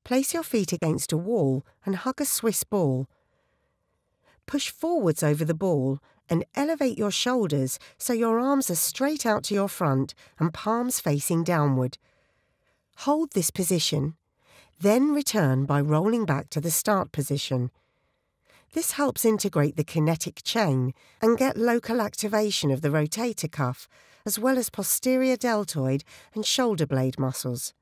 Place your feet against a wall and hug a Swiss ball. Push forwards over the ball and elevate your shoulders so your arms are straight out to your front and palms facing downward. Hold this position, then return by rolling back to the start position. This helps integrate the kinetic chain and get local activation of the rotator cuff, as well as posterior deltoid and shoulder blade muscles.